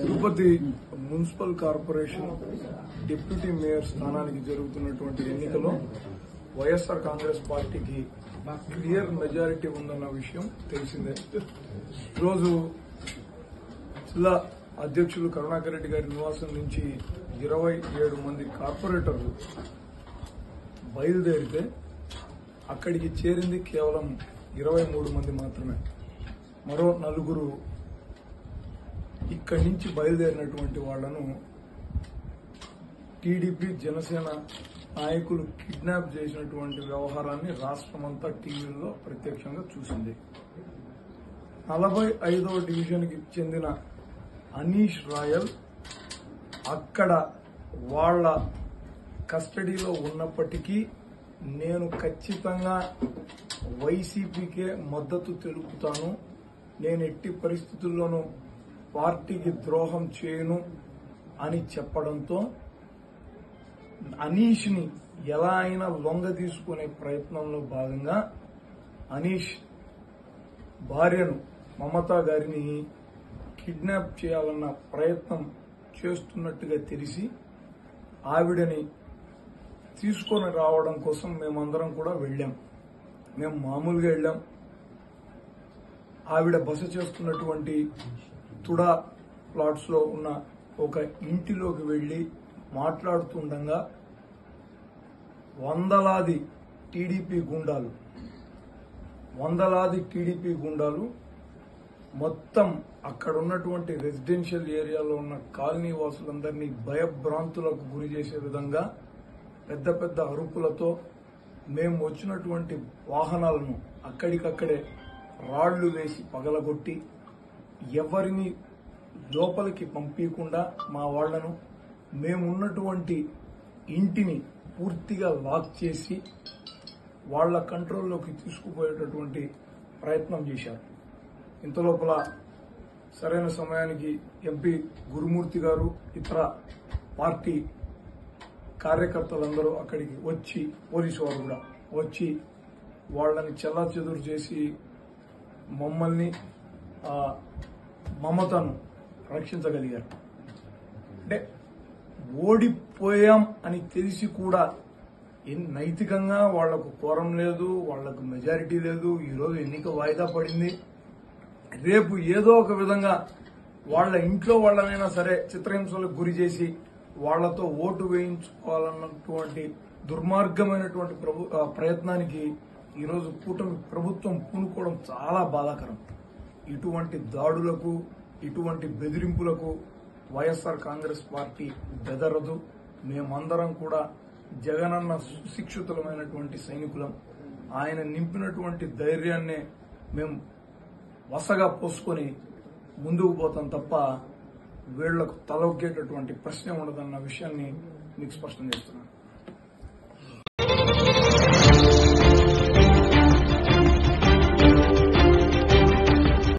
Tirupati municipal corporation deputy mayor స్థానానికి జరుగుతున్నటువంటి ఎన్నికలో వైఎస్ఆర్ కాంగ్రెస్ పార్టీకి క్లియర్ మెజారిటీ ఉందన్న విషయం తెలిసిందే. ఈరోజు జిల్లా అధ్యక్షులు కరుణాకర్ రెడ్డి గారి నివాసం నుంచి 27 మంది కార్పొరేటర్లు బయలుదేరితే అక్కడికి చేరింది కేవలం 23 మంది మాత్రమే. మరో 4 ఇక్కడి నుంచి బయలుదేరినటువంటి వాళ్లను టీడీపీ జనసేన నాయకులు కిడ్నాప్ చేసినటువంటి వ్యవహారాన్ని రాష్ట్రమంతా టీవీల్లో ప్రత్యక్షంగా చూసింది. 45వ డివిజన్కి చెందిన అనీష్ రాయల్ అక్కడ వాళ్ల కస్టడీలో ఉన్నప్పటికీ నేను ఖచ్చితంగా వైసీపీకే మద్దతు తెలుపుతాను, నేను ఎట్టి పరిస్థితుల్లోనూ పార్టీకి ద్రోహం చేయను అని చెప్పడంతో అనీష్ ని ఎలా అయినా లొంగ తీసుకునే ప్రయత్నంలో భాగంగా అనీష్ భార్యను మమతా గారిని కిడ్నాప్ చేయాలన్న ప్రయత్నం చేస్తున్నట్టుగా తెలిసి ఆవిడని తీసుకొని రావడం కోసం మేమందరం కూడా వెళ్లాం. మేము మామూలుగా వెళ్లాం. ఆవిడ బస చేస్తున్నటువంటి తుడా ప్లాట్స్ లో ఉన్న ఒక ఇంటిలోకి వెళ్లి మాట్లాడుతుండగా వందలాది టీడీపీ గుండాలు మొత్తం అక్కడ ఉన్నటువంటి రెసిడెన్షియల్ ఏరియాలో ఉన్న కాలనీ వాసులందరినీ భయభ్రాంతులకు గురి చేసే విధంగా పెద్ద పెద్ద అరుపులతో మేము వచ్చినటువంటి వాహనాలను అక్కడికక్కడే రాళ్లు వేసి పగలగొట్టి ఎవరిని లోపలికి పంపించకుండా మా వాళ్లను మేమున్నటువంటి ఇంటిని పూర్తిగా లాక్ చేసి వాళ్ల కంట్రోల్లోకి తీసుకుపోయేటటువంటి ప్రయత్నం చేశారు. ఇంతలోపల సరైన సమయానికి ఎంపీ గురుమూర్తి గారు ఇతర పార్టీ కార్యకర్తలందరూ అక్కడికి వచ్చి, పోలీసు వారు కూడా వచ్చి వాళ్లని చెల్లాచెదురు చేసి మమ్మల్ని మమతను రక్షించగలిగారు. అంటే ఓడిపోయాం అని తెలిసి కూడా నైతికంగా వాళ్లకు కోరం లేదు, వాళ్లకు మెజారిటీ లేదు, ఈరోజు ఎన్నిక వాయిదా పడింది, రేపు ఏదో ఒక విధంగా వాళ్ల ఇంట్లో వాళ్లనైనా సరే చిత్రహింసలకు గురి చేసి వాళ్లతో ఓటు వేయించుకోవాలన్నటువంటి దుర్మార్గమైనటువంటి ప్రయత్నానికి ఈరోజు కూటమి ప్రభుత్వం పూనుకోవడం చాలా బాధాకరం. ఇటువంటి దాడులకు, ఇటువంటి బెదిరింపులకు వైఎస్ఆర్ కాంగ్రెస్ పార్టీ బెదరదు. మేమందరం కూడా జగనన్న సుశిక్షితులమైనటువంటి సైనికులం. ఆయన నింపినటువంటి ధైర్యాన్నే మేము వసగా పోసుకొని ముందుకు పోతాం తప్ప వీళ్లకు తలొగ్గేటటువంటి ప్రశ్న ఉండదన్న విషయాన్ని మీకు స్పష్టం చేస్తున్నాను.